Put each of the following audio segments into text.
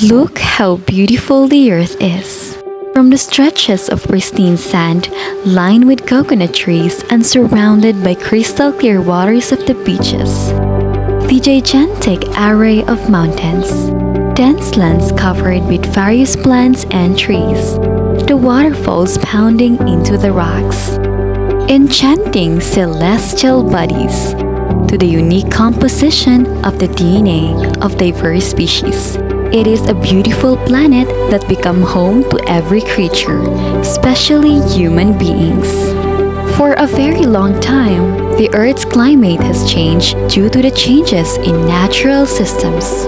Look how beautiful the earth is. From the stretches of pristine sand, lined with coconut trees and surrounded by crystal clear waters of the beaches. The gigantic array of mountains, dense lands covered with various plants and trees, the waterfalls pounding into the rocks, enchanting celestial bodies, to the unique composition of the DNA of diverse species. It is a beautiful planet that become home to every creature, especially human beings. For a very long time, the Earth's climate has changed due to the changes in natural systems.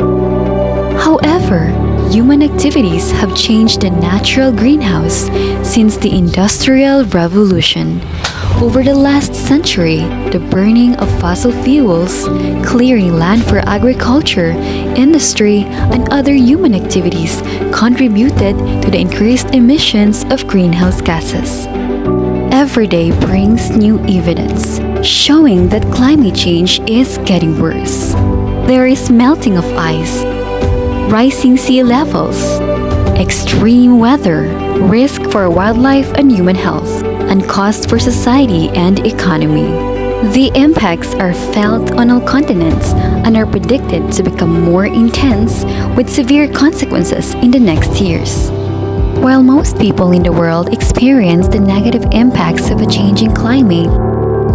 However, human activities have changed the natural greenhouse since the Industrial Revolution. Over the last century, the burning of fossil fuels, clearing land for agriculture, industry, and other human activities contributed to the increased emissions of greenhouse gases. Every day brings new evidence, showing that climate change is getting worse. There is melting of ice, rising sea levels, extreme weather, risk for wildlife and human health, and cost for society and economy. The impacts are felt on all continents and are predicted to become more intense with severe consequences in the next years. While most people in the world experience the negative impacts of a changing climate,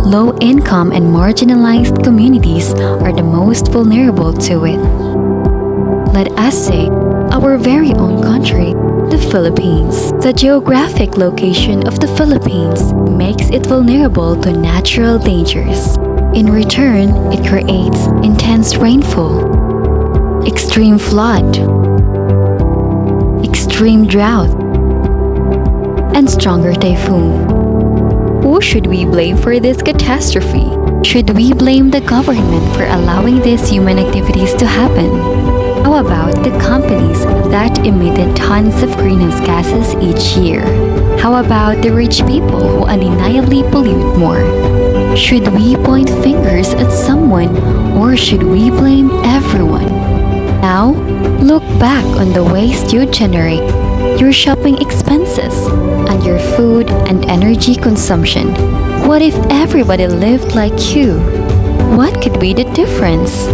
low-income and marginalized communities are the most vulnerable to it. Let us say, our very own country, the Philippines. The geographic location of the Philippines makes it vulnerable to natural dangers. In return, it creates intense rainfall, extreme flood, extreme drought, and stronger typhoon. Who should we blame for this catastrophe? Should we blame the government for allowing these human activities to happen? How about the companies that emitted tons of greenhouse gases each year? How about the rich people who undeniably pollute more? Should we point fingers at someone or should we blame everyone? Now, look back on the waste you generate, your shopping expenses, and your food and energy consumption. What if everybody lived like you? What could be the difference?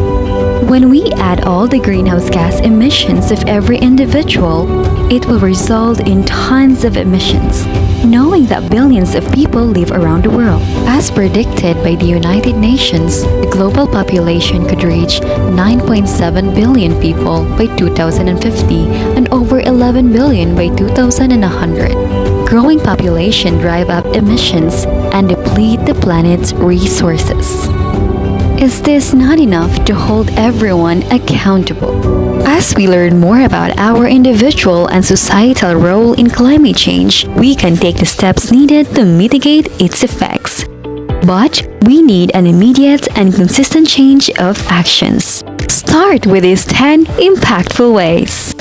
When we add all the greenhouse gas emissions of every individual, it will result in tons of emissions, knowing that billions of people live around the world. As predicted by the United Nations, the global population could reach 9.7 billion people by 2050 and over 11 billion by 2100. Growing population drive up emissions and deplete the planet's resources. Is this not enough to hold everyone accountable? As we learn more about our individual and societal role in climate change, we can take the steps needed to mitigate its effects. But we need an immediate and consistent change of actions. Start with these 10 impactful ways.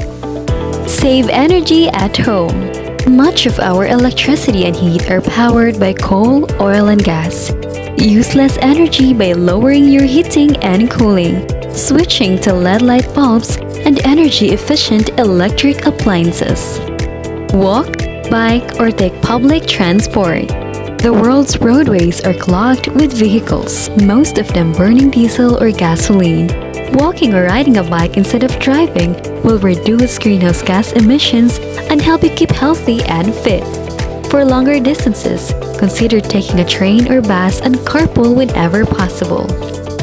Save energy at home. Much of our electricity and heat are powered by coal, oil, and gas. Use less energy by lowering your heating and cooling, switching to LED light bulbs and energy-efficient electric appliances. Walk, bike, or take public transport. The world's roadways are clogged with vehicles, most of them burning diesel or gasoline. Walking or riding a bike instead of driving will reduce greenhouse gas emissions and help you keep healthy and fit. For longer distances, consider taking a train or bus and carpool whenever possible.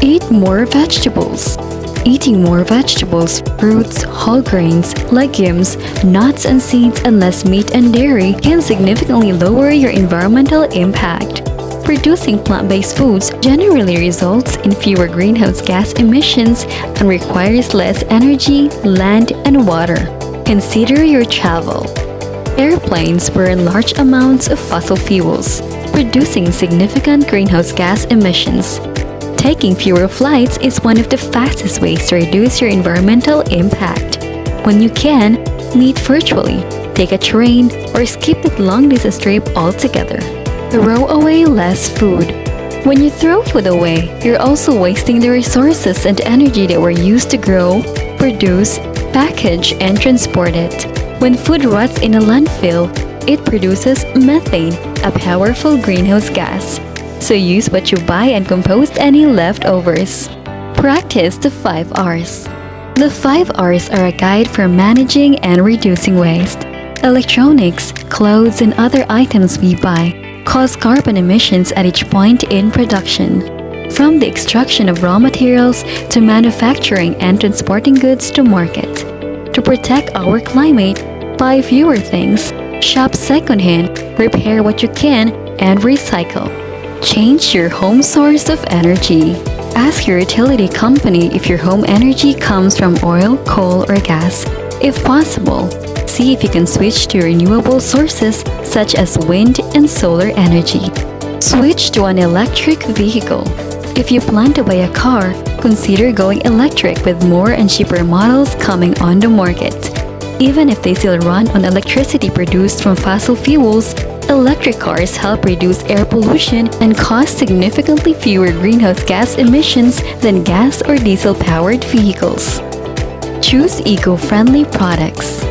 Eat more vegetables. Eating more vegetables, fruits, whole grains, legumes, nuts and seeds, and less meat and dairy can significantly lower your environmental impact. Producing plant-based foods generally results in fewer greenhouse gas emissions and requires less energy, land, and water. Consider your travel. Airplanes burn large amounts of fossil fuels, producing significant greenhouse gas emissions. Taking fewer flights is one of the fastest ways to reduce your environmental impact. When you can, meet virtually, take a train, or skip the long-distance trip altogether. Throw away less food. When you throw food away, you're also wasting the resources and energy that were used to grow, produce, package and transport it. When food rots in a landfill, it produces methane, a powerful greenhouse gas. So use what you buy and compost any leftovers. Practice the 5 R's. The 5 R's are a guide for managing and reducing waste. Electronics, clothes, and other items we buy cause carbon emissions at each point in production. From the extraction of raw materials to manufacturing and transporting goods to market. To protect our climate, buy fewer things, shop secondhand, repair what you can, and recycle. Change your home source of energy. Ask your utility company if your home energy comes from oil, coal, or gas. If possible, see if you can switch to renewable sources such as wind and solar energy. Switch to an electric vehicle. If you plan to buy a car, consider going electric with more and cheaper models coming on the market. Even if they still run on electricity produced from fossil fuels, electric cars help reduce air pollution and cause significantly fewer greenhouse gas emissions than gas or diesel-powered vehicles. Choose eco-friendly products.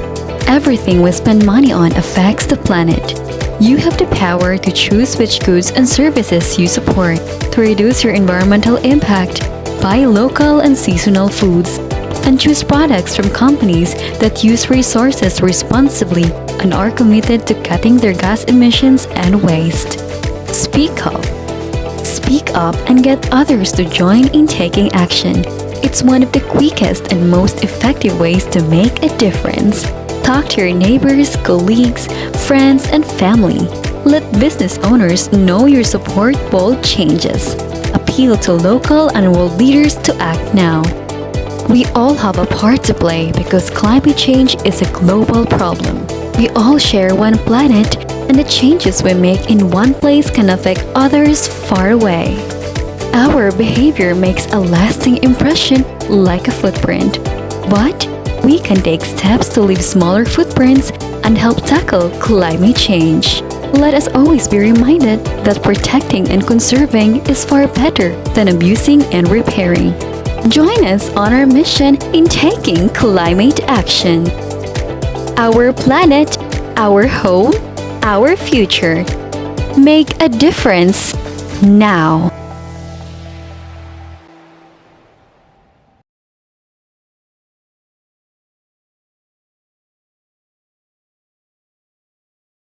Everything we spend money on affects the planet. You have the power to choose which goods and services you support. To reduce your environmental impact, buy local and seasonal foods. And choose products from companies that use resources responsibly and are committed to cutting their gas emissions and waste. Speak up. Speak up and get others to join in taking action. It's one of the quickest and most effective ways to make a difference. Talk to your neighbors, colleagues, friends, and family. Let business owners know your support bold changes. Appeal to local and world leaders to act now. We all have a part to play because climate change is a global problem. We all share one planet, and the changes we make in one place can affect others far away. Our behavior makes a lasting impression like a footprint. But we can take steps to leave smaller footprints and help tackle climate change. Let us always be reminded that protecting and conserving is far better than abusing and repairing. Join us on our mission in taking climate action. Our planet, our home, our future. Make a difference now.